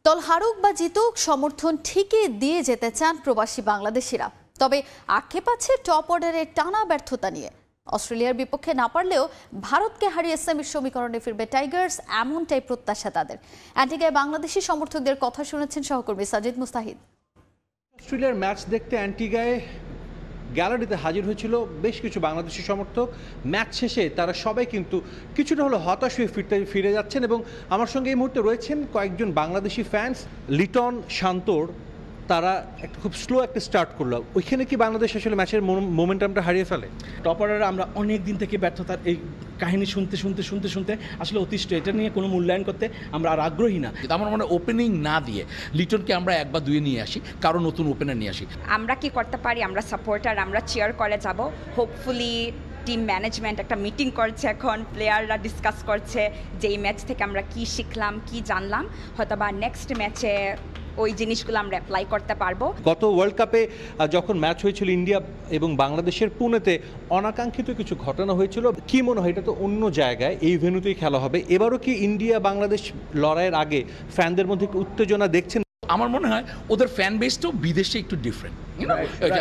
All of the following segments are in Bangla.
দল হারুক বা জিতুক সমর্থন ঠিকই দিয়ে যেতে চান প্রবাসী বাংলাদেশিরা। তবে আক্ষেপ আছে টপ অর্ডারের টানা ব্যর্থতা নিয়ে। অস্ট্রেলিয়ার বিপক্ষে না পারলেও ভারতকে হারিয়ে সেমির সমীকরণে ফিরবে টাইগার্স, এমনটাই প্রত্যাশা তাদের। অ্যান্টিগায় বাংলাদেশি সমর্থকদের কথা শুনেছেন সহকর্মী সাজিদ মুস্তাহিদ। অস্ট্রেলিয়ার ম্যাচ দেখতে অ্যান্টিগায় গ্যালারিতে হাজির হয়েছিল বেশ কিছু বাংলাদেশি সমর্থক। ম্যাচ শেষে তারা সবাই কিন্তু কিছুটা হলো হতাশ হয়ে ফিরে যাচ্ছেন এবং আমার সঙ্গে এই মুহূর্তে রয়েছেন কয়েকজন বাংলাদেশি ফ্যান্স। লিটন, শান্তর তারা একটা খুব স্লো একটা স্টার্ট করলো। ওইখানে কি বাংলাদেশ আসলে ম্যাচের মোমেন্টামটা হারিয়ে ফেলে? টপ অর্ডারে আমরা অনেক দিন থেকে ব্যর্থতার এই কাহিনী শুনতে আসলে অতিষ্ঠ। এটা নিয়ে কোনো মূল্যায়ন করতে আমরা আর আগ্রহী না। আমার মনে ওপেনিং না দিয়ে লিটনকে আমরা এক বা দুই নিয়ে আসি, কারো নতুন ওপেনার নিয়ে আসি। আমরা কি করতে পারি, আমরা সাপোর্টার, আমরা চিয়ার করে যাব। হোপফুলি টিম ম্যানেজমেন্ট একটা মিটিং করছে, এখন প্লেয়াররা ডিসকাস করছে যে এই ম্যাচ থেকে আমরা কি শিখলাম, কি জানলাম, হয়তো বা নেক্সট ম্যাচে ওই জিনিসগুলো আমরা অ্যাপ্লাই করতে পারবো। গত ওয়ার্ল্ড কাপে যখন ম্যাচ হয়েছিল ইন্ডিয়া এবং বাংলাদেশের পুনেতে, অনাকাঙ্ক্ষিত কিছু ঘটনা হয়েছিল। কি মনে হয় এটা তো অন্য জায়গায়, এই ভেন্যুতেই খেলা হবে, এবারও কি ইন্ডিয়া বাংলাদেশ লড়াইয়ের আগে ফ্যানদের মধ্যে একটু উত্তেজনা দেখছেন? আমার মনে হয় ওদের ফ্যান বেসটাও বিদেশে একটু ডিফারেন্ট।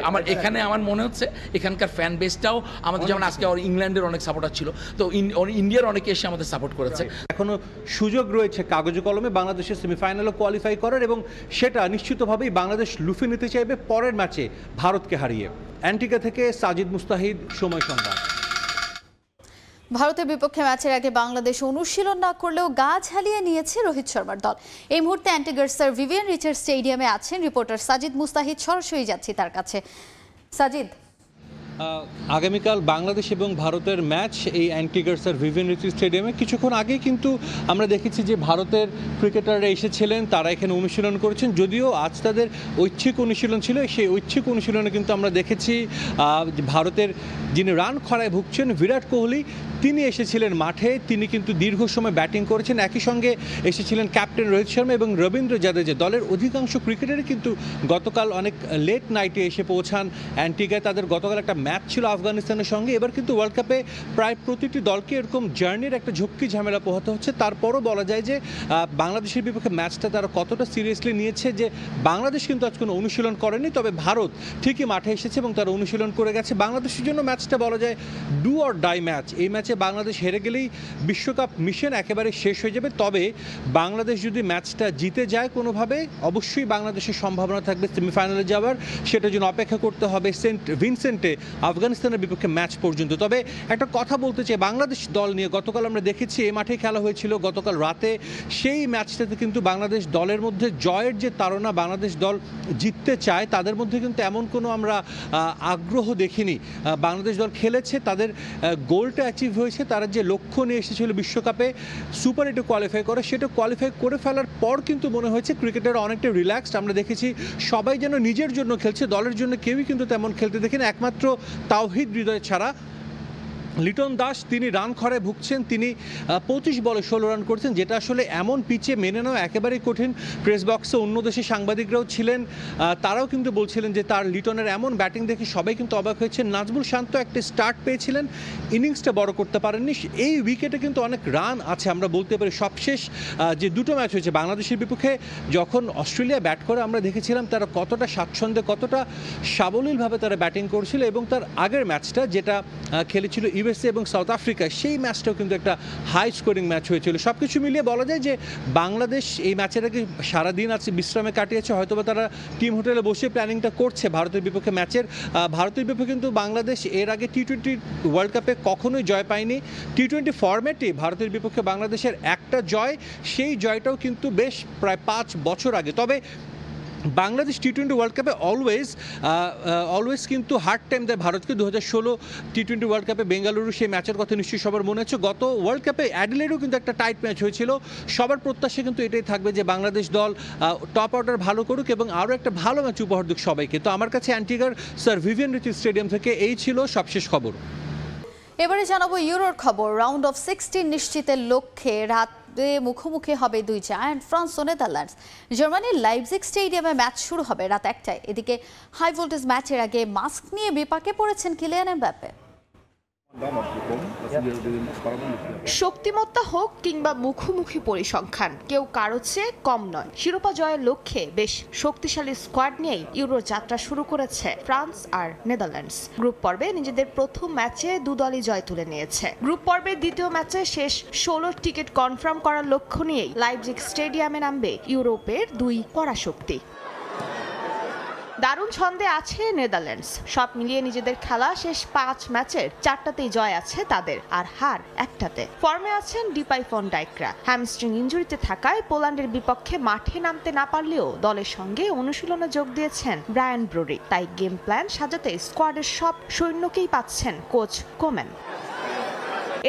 আমার এখানে আমার মনে হচ্ছে এখানকার ফ্যান বেসটাও আমাদের, যেমন আজকে ইংল্যান্ডের অনেক সাপোর্টার ছিল, তো ইন্ডিয়ার অনেকে এসে আমাদের সাপোর্ট করেছে। এখনো সুযোগ রয়েছে কাগজে কলমে বাংলাদেশের সেমিফাইনালে কোয়ালিফাই করার, এবং সেটা নিশ্চিতভাবেই বাংলাদেশ লুফে নিতে চাইবে পরের ম্যাচে ভারতকে হারিয়ে। অ্যান্টিগা থেকে সাজিদ মুস্তাহিদ, সময় সংবাদ। ভারতের বিপক্ষে ম্যাচের আগে বাংলাদেশ অনুশীলন না করলেও গা ঝালিয়ে নিয়েছে রোহিত শর্মার দল। এই মুহূর্তে অ্যান্টিগার্সের ভিভিয়ান রিচার্ড স্টেডিয়ামে আছেন রিপোর্টার সাজিদ মুস্তাহিদ। সরাসরি যাচ্ছি তার কাছে। সাজিদ, আগামীকাল বাংলাদেশ এবং ভারতের ম্যাচ এই অ্যান্টিগার্সের ভিভিয়ান রিচার্ড স্টেডিয়ামে। কিছুক্ষণ আগে কিন্তু আমরা দেখেছি যে ভারতের ক্রিকেটাররা এসেছিলেন, তারা এখানে অনুশীলন করেছেন। যদিও আজ তাদের ঐচ্ছিক অনুশীলন ছিল, সেই ঐচ্ছিক অনুশীলনে কিন্তু আমরা দেখেছি ভারতের যিনি রান খরায় ভুগছেন বিরাট কোহলি, তিনি এসেছিলেন মাঠে। তিনি কিন্তু দীর্ঘ সময় ব্যাটিং করেছেন। একই সঙ্গে এসেছিলেন ক্যাপ্টেন রোহিত শর্মা এবং রবীন্দ্র জাদেজা। দলের অধিকাংশ ক্রিকেটারই কিন্তু গতকাল অনেক লেট নাইটে এসে পৌঁছান অ্যান্টিগায়। তাদের গতকাল একটা ম্যাচ ছিল আফগানিস্তানের সঙ্গে। এবার কিন্তু ওয়ার্ল্ড কাপে প্রায় প্রতিটি দলকে এরকম জার্নির একটা ঝক্কি ঝামেলা পোহাতে হচ্ছে। তারপরও বলা যায় যে বাংলাদেশের বিপক্ষে ম্যাচটা তারা কতটা সিরিয়াসলি নিয়েছে, যে বাংলাদেশ কিন্তু আজ কোনো অনুশীলন করেনি, তবে ভারত ঠিকই মাঠে এসেছে এবং তারা অনুশীলন করে গেছে। বাংলাদেশের জন্য ম্যাচটা বলা যায় ডু অর ডাই ম্যাচ। এই ম্যাচে বাংলাদেশ হেরে গেলেই বিশ্বকাপ মিশন একেবারে শেষ হয়ে যাবে। তবে বাংলাদেশ যদি ম্যাচটা জিতে যায় কোনোভাবে, অবশ্যই বাংলাদেশের সম্ভাবনা থাকবে সেমিফাইনালে যাওয়ার। সেটার জন্য অপেক্ষা করতে হবে সেন্ট ভিনসেন্টে আফগানিস্তানের বিপক্ষে ম্যাচ পর্যন্ত। তবে একটা কথা বলতে চাই বাংলাদেশ দল নিয়ে। গতকাল আমরা দেখেছি এই মাঠে খেলা হয়েছিল গতকাল রাতে। সেই ম্যাচটাতে কিন্তু বাংলাদেশ দলের মধ্যে জয়ের যে তাড়না, বাংলাদেশ দল জিততে চায়, তাদের মধ্যে কিন্তু এমন কোনো আমরা আগ্রহ দেখিনি। বাংলাদেশ দল খেলেছে, তাদের গোলটা অ্যাচিভ হয়েছে। তারা যে লক্ষ্য নিয়ে এসেছিল বিশ্বকাপে সুপার 8 কোয়ালিফাই করে, সেটা কোয়ালিফাই করে ফেলার পর কিন্তু মনে হয়েছে ক্রিকেটাররা অনেকটা রিল্যাক্সড। আমরা দেখেছি সবাই যেন নিজের জন্য খেলছে, দলের জন্য কেউই কিন্তু তেমন খেলতে দেখিনি, একমাত্র তাওহিদ হৃদয় ছাড়া। লিটন দাস তিনি রান খরায় ভুগছেন। তিনি 25 বলে 16 রান করছেন, যেটা আসলে এমন পিচে মেনে নেওয়া একেবারেই কঠিন। প্রেস বক্সে অন্য দেশের সাংবাদিকরাও ছিলেন, তারাও কিন্তু বলছিলেন যে তার লিটনের এমন ব্যাটিং দেখে সবাই কিন্তু অবাক হয়েছে। নাজমুল শান্ত একটা স্টার্ট পেয়েছিলেন, ইনিংসটা বড় করতে পারেননি। এই উইকেটে কিন্তু অনেক রান আছে, আমরা বলতে পারি। সবশেষ যে দুটো ম্যাচ হয়েছে বাংলাদেশের বিপক্ষে, যখন অস্ট্রেলিয়া ব্যাট করে আমরা দেখেছিলাম তারা কতটা স্বাচ্ছন্দ্যে, কতটা সাবলীলভাবে তারা ব্যাটিং করছিল। এবং তার আগের ম্যাচটা যেটা খেলেছিল ইউএসএ এবং সাউথ আফ্রিকা, সেই ম্যাচটাও কিন্তু একটা হাই স্কোরিং ম্যাচ হয়েছিল। সব কিছু মিলিয়ে বলা যায় যে বাংলাদেশ এই ম্যাচের আগে সারাদিন আছে বিশ্রামে কাটিয়েছে। হয়তোবা তারা টিম হোটেলে বসে প্ল্যানিংটা করছে ভারতের বিপক্ষে ম্যাচের। ভারতের বিপক্ষে কিন্তু বাংলাদেশ এর আগে টি-20 ওয়ার্ল্ড কাপে কখনোই জয় পায়নি। টি-20 ফরম্যাটে ভারতের বিপক্ষে বাংলাদেশের একটা জয়, সেই জয়টাও কিন্তু বেশ প্রায় 5 বছর আগে। তবে বাংলাদেশ টি-20 ওয়ার্ল্ড কাপে অলওয়েজ কিন্তু হার্ড টাইম দেয় ভারতকে। 2016 টি-20 ওয়ার্ল্ড কাপে বেঙ্গালুরু, সেই ম্যাচের কথা নিশ্চয়ই সবার মনে আছে। গত ওয়ার্ল্ড কাপে অ্যাডিলেডেও কিন্তু একটা টাইট ম্যাচ হয়েছিল। সবার প্রত্যাশা কিন্তু এটাই থাকবে যে বাংলাদেশ দল টপ অর্ডার ভালো করুক এবং আরও একটা ভালো ম্যাচ উপহার দিক সবাইকে। তো আমার কাছে অ্যান্টিগার স্যার ভিভিয়ান রিচার্ড স্টেডিয়াম থেকে এই ছিল সবশেষ খবর। এবারে জানাবো ইউরোর খবর। রাউন্ড অফ 16 নিশ্চিতের লক্ষ্যে রাতে মুখোমুখি হবে দুই জায়ান্ট, ফ্রান্স ও নেদারল্যান্ডস। জার্মানির লাইপজিগ স্টেডিয়ামে ম্যাচ শুরু হবে রাত 1টায়। এদিকে হাই ভোল্টেজ ম্যাচের আগে মাস্ক নিয়ে বিপাকে পড়েছেন কিলিয়ান এমবাপ্পে। শক্তিমত্তা হোক কিংবা মুখোমুখি পরিসংখ্যান, কেউ কারো চেয়ে কম নয়। শিরোপা জয়ের লক্ষ্যে বেশ শক্তিশালী স্কোয়াড নিয়েই ইউরো যাত্রা শুরু করেছে ফ্রান্স আর নেদারল্যান্ডস। গ্রুপ পর্বে নিজেদের প্রথম ম্যাচে দুদলই জয় তুলে নিয়েছে। গ্রুপ পর্বের দ্বিতীয় ম্যাচে শেষ 16 টিকিট কনফার্ম করার লক্ষ্য নিয়েই লাইপজিগ স্টেডিয়ামে নামবে ইউরোপের দুই পরাশক্তি। দারুণ ছন্দে আছে নেদারল্যান্ডস। সব মিলিয়ে নিজেদের খেলা শেষ 5 ম্যাচের 4টাতেই জয় আছে তাদের, আর হার 1টাতে। ফর্মে আছেন ডিপাই ফন ডাইকরা। হ্যামস্ট্রিং ইনজুরিতে থাকায় পোল্যান্ডের বিপক্ষে মাঠে নামতে না পারলেও দলের সঙ্গে অনুশীলনে যোগ দিয়েছেন ব্রায়ান ব্রোরি। তাই গেম প্ল্যান সাজাতে স্কোয়াডের সব সৈন্যকেই পাচ্ছেন কোচ কোম্যান।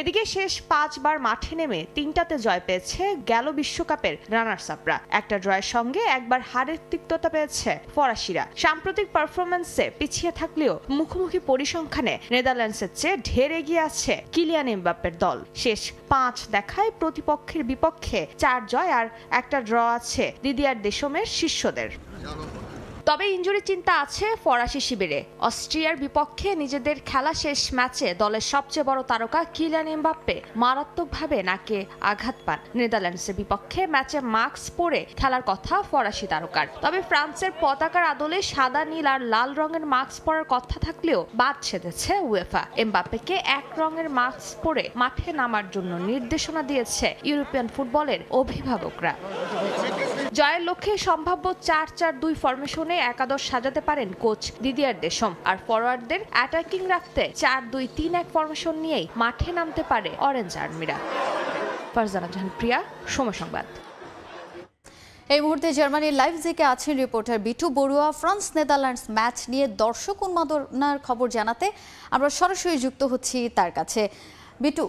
এদিকে শেষ 5 বার মাঠে নেমে 3টাতে জয় পেয়েছে গেল বিশ্বকাপের রানার্স আপরা। একটা ড্রয়ের সঙ্গে একবার হারের তিক্ততা পেয়েছে ফরাসিরা। সাম্প্রতিক পারফরম্যান্সে পিছিয়ে থাকলেও মুখোমুখি পরিসংখ্যানে নেদারল্যান্ডসের চেয়ে ঢের এগিয়ে আছে কিলিয়ান এমবাপ্পের দল। শেষ 5 দেখায় প্রতিপক্ষের বিপক্ষে 4 জয় আর একটা ড্র আছে দিদিয়ার দেশমের শিষ্যদের। তবে ইনজুরি চিন্তা আছে ফরাসি শিবিরে। অস্ট্রিয়ার বিপক্ষে নিজেদের খেলা শেষ ম্যাচে দলের সবচেয়ে বড় তারকা কিলিয়ান এমবাপ্পে মারাত্মকভাবে নাকে আঘাত পান। নেদারল্যান্ডসের বিপক্ষে ম্যাচে মাস্ক পরে খেলার কথা ফরাসি তারকার। তবে ফ্রান্সের পতাকার আদলে সাদা, নীল আর লাল রঙের মাস্ক পরার কথা থাকলেও বাদ ছেড়েছে উয়েফা। এমবাপ্পেকে এক রঙের মাস্ক পরে মাঠে নামার জন্য নির্দেশনা দিয়েছে ইউরোপিয়ান ফুটবলের অভিভাবকরা। জয়ের লক্ষ্যে সম্ভাব্য 4-4-2 ফরমেশনে একাদশ সাজাতে পারেন কোচ দিদিয়ার দেশম। আর ফরওয়ার্ডদের অ্যাটাকিং রাখতে 4-2-3-1 ফরমেশন নিয়েই মাঠে নামতে পারে অরেঞ্জ আর্মিরা। ফারজানা জাহান প্রিয়া, সময় সংবাদ। এই মুহূর্তে জার্মানির লাইপজিগে আছেন reporter Bitu Barua. France Netherlands match নিয়ে দর্শক উন্মাদনার খবর জানাতে আমরা সরাসরি যুক্ত হচ্ছি তার কাছে। বিটু,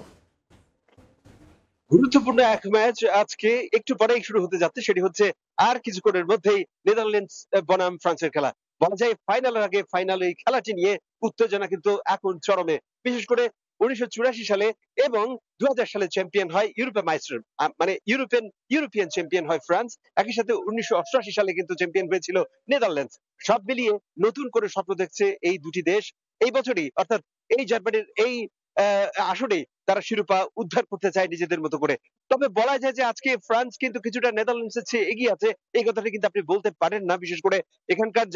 গুরুত্বপূর্ণ এক ম্যাচ আজকে একটু পরেই শুরু হতে যাচ্ছে, সেটি হচ্ছে আর কিছুক্ষণের মধ্যেই নেদারল্যান্ডস বনাম ফ্রান্সের খেলা। বলা যায় ফাইনালের আগে ফাইনাল এই খেলাটি নিয়ে উত্তেজনা কিন্তু এখন চরমে। বিশেষ করে 1984 সালে এবং 2000 সালে চ্যাম্পিয়ন হয় ইউরোপীয় মাইস্টার, মানে ইউরোপিয়ান চ্যাম্পিয়ন হয় ফ্রান্স। একই সাথে 1988 সালে কিন্তু চ্যাম্পিয়ন হয়েছিল নেদারল্যান্ডস। সব মিলিয়ে নতুন করে স্বপ্ন দেখছে এই দুটি দেশ এই বছরই, অর্থাৎ এই জার্মানির এই আসরে তারা শিরোপা উদ্ধার করতে চায় নিজেদের মতো করে। তবে বলা যায় যে আজকে ফ্রান্স কিন্তু কিছুটা নেদারল্যান্ডসের চেয়ে এগিয়ে আছে, এই কথাটা কিন্তু আপনি বলতে পারেন না। বিশেষ করে এখানকার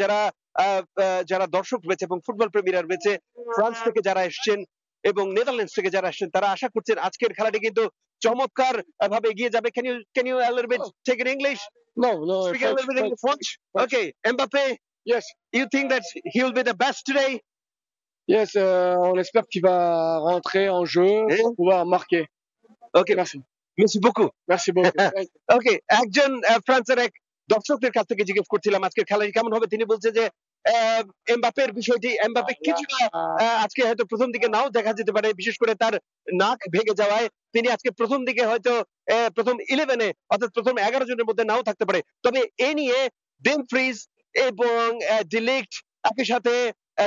যারা দর্শক রয়েছে এবং ফুটবল প্রেমীরা রয়েছে, ফ্রান্স থেকে যারা এসেছেন এবং নেদারল্যান্ডস থেকে যারা আসছেন, তারা আশা করছেন আজকের খেলাটি কিন্তু চমৎকার ভাবে এগিয়ে যাবে। Can you a little bit take in English? No, Speak a little bit in French. Okay, Mbappé. Yes, You think that he will be the best today? yes, on espère qu'il va rentrer en jeu pour pouvoir marquer. Okay, Merci. merci beaucoup. Merci beaucoup. ওকে, একজন ফ্রান্সের এক দর্শকদের কাছ থেকে জিজ্ঞেস করছিলাম আজকের খেলাটি কেমন হবে। তিনি বলছে যে এমবাপ্পের বিষয়টি, এমবাপ্পে কিছুটা আজকে হয়তো প্রথম দিকে নাও দেখা যেতে পারে, বিশেষ করে তার নাক ভেঙে যাওয়ায় তিনি আজকে প্রথম দিকে হয়তো প্রথম 11-এ অর্থাৎ প্রথম 11 জনের মধ্যে নাও থাকতে পারে। তবে এ নিয়ে ডেমফ্রিজ এবং ডিলিক্ট একই সাথে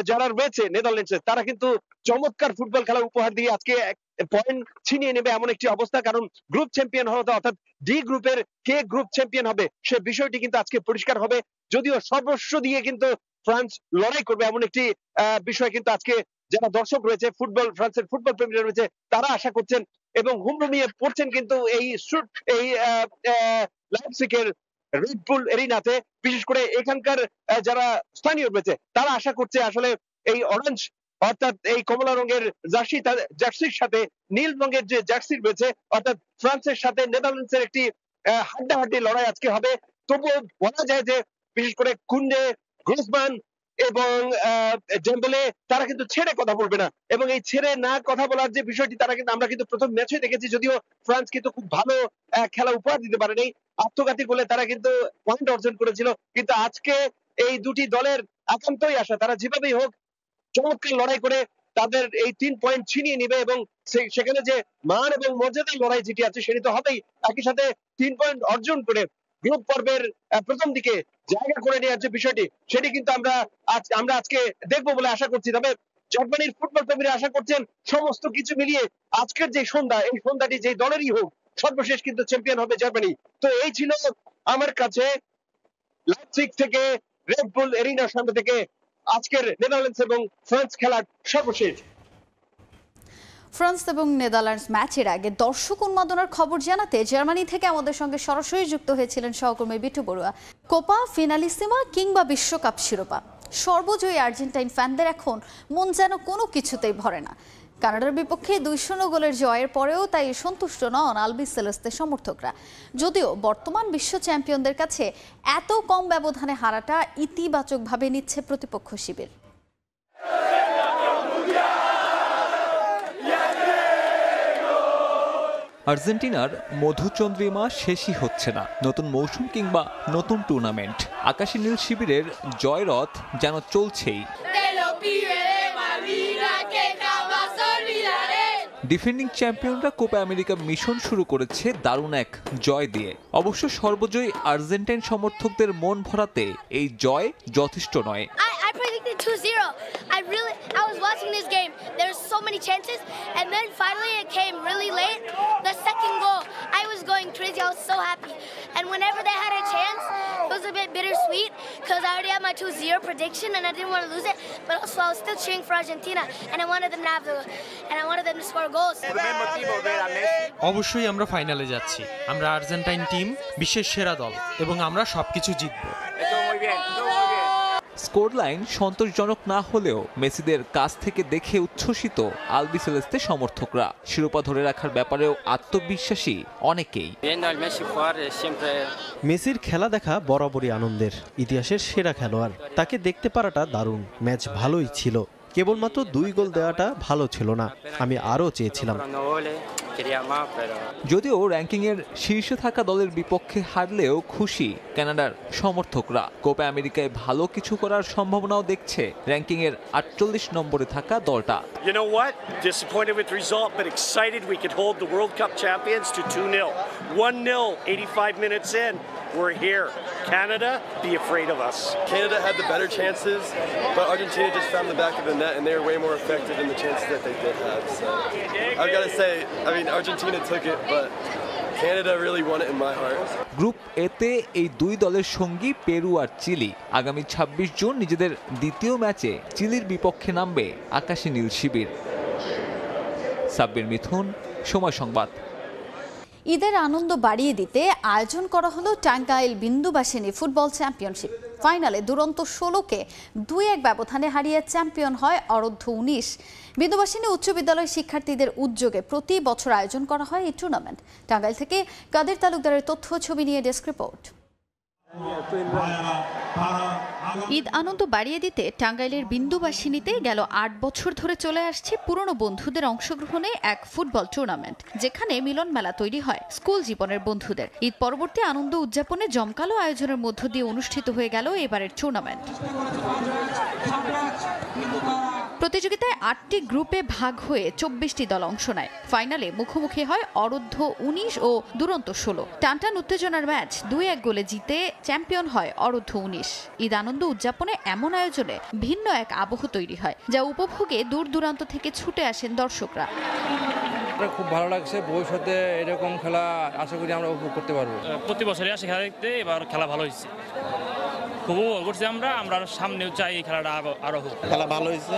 যারা রয়েছে নেদারল্যান্ডসের, তারা কিন্তু চমৎকার ফুটবল খেলা উপহার দিয়ে আজকে পয়েন্ট ছিনিয়ে নেবে এমন একটি অবস্থা। কারণ গ্রুপ চ্যাম্পিয়ন হওয়া, অর্থাৎ ডি গ্রুপের কে গ্রুপ চ্যাম্পিয়ন হবে সে বিষয়টি কিন্তু আজকে পরিষ্কার হবে। যদিও সর্বস্ব দিয়ে কিন্তু ফ্রান্স লড়াই করবে এমন একটি বিষয় কিন্তু আজকে যারা দর্শক রয়েছে, ফ্রান্সের ফুটবল প্রেমীরা রয়েছে, তারা আশা করছেন এবং হুমরুমিয়ে পড়ছেন কিন্তু এই লাইপজিগের রেড বুল এরিনাতে। বিশেষ করে এখানকার যারা স্থানীয় রয়েছে, তারা আশা করছে আসলে এই অরেঞ্জ অর্থাৎ এই কমলা রঙের জার্সির সাথে নীল রঙের যে জার্সি রয়েছে, অর্থাৎ ফ্রান্সের সাথে নেদারল্যান্ডসের একটি হাড্ডাহাড্ডি লড়াই আজকে হবে। তবুও বলা যায় যে বিশেষ করে কুন্ডে, গ্রিজমান এবং ডেম্বেলে তারা কিন্তু ছেড়ে কথা বলবে না, এবং এই ছেড়ে না কথা বলার যে বিষয়টি আমরা কিন্তু প্রথম ম্যাচে দেখেছি। যদিও ফ্রান্স কিন্তু খুব ভালো খেলা উপহার দিতে পারেনি, আত্মঘাতী গোলে তারা কিন্তু পয়েন্ট অর্জন করেছিল। কিন্তু আজকে এই দুটি দলের একান্তই আশা তারা যেভাবেই হোক চমৎকার লড়াই করে তাদের এই 3 পয়েন্ট ছিনিয়ে নিবে এবং সেখানে যে মান এবং মর্যাদার লড়াই যেটি আছে সেটি তো হবেই। একই সাথে 3 পয়েন্ট অর্জন করে গ্রুপ পর্বের প্রথম দিকে জায়গা করে নেওয়ার যে বিষয়টি, সেটি কিন্তু আমরা আজকে দেখবো বলে আশা করছি। তবে জার্মানির ফুটবল প্রেমীরা আশা করছেন সমস্ত কিছু মিলিয়ে আজকের যে সন্ধ্যা, এই সন্ধ্যাটি যে দলেরই হোক সর্বশেষ কিন্তু চ্যাম্পিয়ন হবে জার্মানি। তো এই ছিল আমার কাছে লাইপজিগ থেকে রেড বুল এরিনার সামনে থেকে আজকের নেদারল্যান্ডস এবং ফ্রান্স খেলার সর্বশেষ। ফ্রান্স এবং নেদারল্যান্ডস ম্যাচের আগে দর্শক উন্মাদনার খবর জানাতে জার্মানি থেকে আমাদের সঙ্গে সরাসরি যুক্ত হয়েছিলেন সহকর্মী বিটু বড়ুয়া। কোপা ফিনালিসিমা কিংবা বিশ্বকাপ শিরোপা, সর্বজয়ী আর্জেন্টাইন ফ্যানদের এখন মন যেন কোনো কিছুতেই ভরে না। কানাডার বিপক্ষে 2-0 গোলের জয়ের পরেও তাই সন্তুষ্ট নন আলবিসেলেস্তে সমর্থকরা। যদিও বর্তমান বিশ্ব চ্যাম্পিয়নদের কাছে এত কম ব্যবধানে হারাটা ইতিবাচকভাবে নিচ্ছে প্রতিপক্ষ শিবির। আর্জেন্টিনার মধুচন্দ্রিমা শেষই হচ্ছে না। নতুন মৌসুম কিংবা নতুন টুর্নামেন্ট, আকাশী নীল শিবিরের জয়রথ যেন চলছেই। ডিফেন্ডিং চ্যাম্পিয়নরা কোপা আমেরিকা মিশন শুরু করেছে দারুণ এক জয় দিয়ে। অবশ্য সর্বজয়ী আর্জেন্টাইন সমর্থকদের মন ভরাতে এই জয় যথেষ্ট নয়। I predicted 2-0. I was watching this game. There were so many chances, and then finally it came really late. The second goal, I was going crazy. I was so happy. And whenever they had a chance, it was a bit bittersweet because I already had my 2-0 prediction, and I didn't want to lose it. But also, I was still cheering for Argentina, and I wanted them to score goals. অবশ্যই আমরা ফাইনালে যাচ্ছি। আমরা আর্জেন্টাইন টিম, বিশ্বের সেরা দল, এবং আমরা সবকিছু জিতব। স্কোর লাইন সন্তোষজনক না হলেও মেসিদের কাছ থেকে দেখে উচ্ছ্বসিত আলবিসেলেস্তে সমর্থকরা। শিরোপা ধরে রাখার ব্যাপারেও আত্মবিশ্বাসী অনেকেই। মেসির খেলা দেখা বরাবরই আনন্দের। ইতিহাসের সেরা খেলোয়াড়, তাকে দেখতে পারাটা দারুণ। ম্যাচ ভালোই ছিল, কেবলমাত্র 2 গোল দেওয়াটা ভালো ছিল না। আমি আরও চেয়েছিলাম। যদিও র্যাঙ্কিংয়ের শীর্ষে থাকা দলের বিপক্ষে হারলেও খুশি কানাডার সমর্থকরা। কোপা আমেরিকায় ভালো কিছু করার সম্ভাবনাও দেখছে র্যাঙ্কিংয়ের 48 নম্বরে থাকা দলটা। You know what? Disappointed with the result, but excited we could hold the World Cup champions to 2-0. 1-0, 85 minutes in. We're here. Canada, be afraid of us. Canada had the better chances, but Argentina just found the back of the net, and they were way more effective in the chances that they did have. So I've got to say, I mean, Argentina took it, but Canada really won it in my heart. Group এতে এই দুই দলের সঙ্গী পেরু আর চিলি। আগামী 26 জুন নিজেদের দ্বিতীয় ম্যাচে চিলির বিপক্ষে নামবে আকাশী নীল শিবির। সাব্বির মিথুন, সময় সংবাদ। ঈদের আনন্দ বাড়িয়ে দিতে আয়োজন করা হলো টাঙ্গাইল বিন্দুবাসিনী ফুটবল চ্যাম্পিয়নশিপ। ফাইনালে দুরন্ত 16কে 2-1 ব্যবধানে হারিয়ে চ্যাম্পিয়ন হয় অরুদ্ধ 19। বিন্দুবাসিনী উচ্চ বিদ্যালয় শিক্ষার্থীদের উদ্যোগে প্রতি বছর আয়োজন করা হয় এই টুর্নামেন্ট। টাঙ্গাইল থেকে কাদের তালুকদারের তথ্য ছবি নিয়ে ডেস্ক রিপোর্ট। ঈদ আনন্দ বাড়িয়ে দিতে টাঙ্গাইলের বিন্দুবাসিনীতে গেল 8 বছর ধরে চলে আসছে পুরনো বন্ধুদের অংশগ্রহণে এক ফুটবল টুর্নামেন্ট, যেখানে মিলন মেলা তৈরি হয় স্কুল জীবনের বন্ধুদের। ঈদ পরবর্তী আনন্দ উদযাপনে জমকালো আয়োজনের মধ্য দিয়ে অনুষ্ঠিত হয়ে গেল এবারের টুর্নামেন্ট। প্রতিযোগিতায় 8টি গ্রুপে ভাগ হয়ে 24টি দল অংশ নেয়। ফাইনালে মুখোমুখি হয় অরুদ্ধ 19 ও দুরন্ত 16। টানটান উত্তেজনার ম্যাচ 2-1 গোলে জিতে চ্যাম্পিয়ন হয় অরুদ্ধ 19। ঈদ আনন্দ উদযাপনে এমন আয়োজনে ভিন্ন এক আবহ তৈরি হয়, যা উপভোগে দূর দূরান্ত থেকে ছুটে আসেন দর্শকরা। খুব ভালো লাগছে, ভবিষ্যতে এরকম খেলা আশা করি আমরা উপভোগ করতে পারবো। প্রতি বছরই আসে খেলা দেখতে, এবার খেলা ভালো হয়েছে, খুব উপভোগ করছি আমরা সামনেও চাই এই খেলাটা আরো হোক। খেলা ভালো হয়েছে,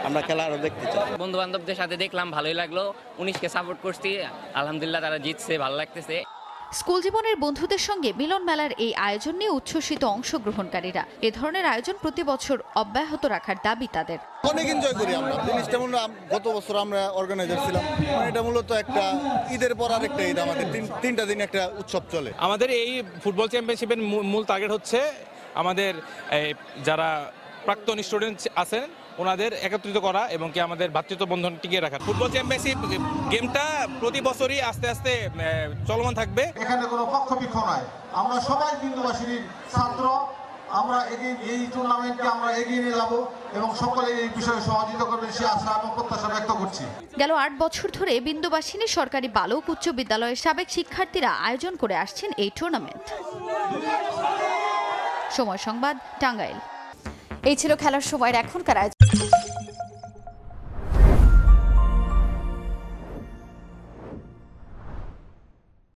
আমরা খেলা আরো দেখতে চাই। বন্ধু বান্ধবদের সাথে দেখলাম, ভালোই লাগলো। 19কে সাপোর্ট করছি, আলহামদুলিল্লাহ তারা জিতছে, ভালো লাগতেছে। স্কুল জীবনের বন্ধুদের সঙ্গে মিলন মেলার এই আয়োজন নিয়ে উচ্ছ্বসিত অংশগ্রহণকারীরা। এ ধরনের আয়োজন প্রতি বছর অব্যাহত রাখার দাবি তাদের। অনেক এনজয় করি আমরা জিনিসটা। গত বছর আমরা অর্গানাইজার ছিলাম। এটা মূলত একটা ঈদের পর আর একটা ঈদ, আমাদের তিনটা দিন একটা উৎসব চলে। আমাদের এই ফুটবল চ্যাম্পিয়নশিপের মূল টার্গেট হচ্ছে আমাদের যারা প্রাক্তন স্টুডেন্ট আছেন ওনাদের একত্রিত করা এবং কি আমাদের ভ্রাতৃত্ব বন্ধন টিকিয়ে রাখা। ফুটবল চ্যাম্পিয়নশিপ গেমটা প্রতি বছরই আস্তে আস্তে চলমান থাকবে। এখানে কোনো পক্ষবিক্ষ নয়, আমরা সবাই বিন্দুবাসিনীর ছাত্র। আমরা এই টুর্নামেন্টকে আমরা এগিয়ে নিয়ে যাব এবং সকলে এই বিষয়ে সহযোগিতা করবেন সে আশা এবং প্রত্যাশা ব্যক্ত করছি। গেল 8 বছর ধরে বিন্দুবাসিনী সরকারি বালক উচ্চ বিদ্যালয়ের সাবেক শিক্ষার্থীরা আয়োজন করে আসছেন এই টুর্নামেন্ট। সময় সংবাদ, টাঙ্গাইল। এই ছিল খেলার সময়ের এখনকার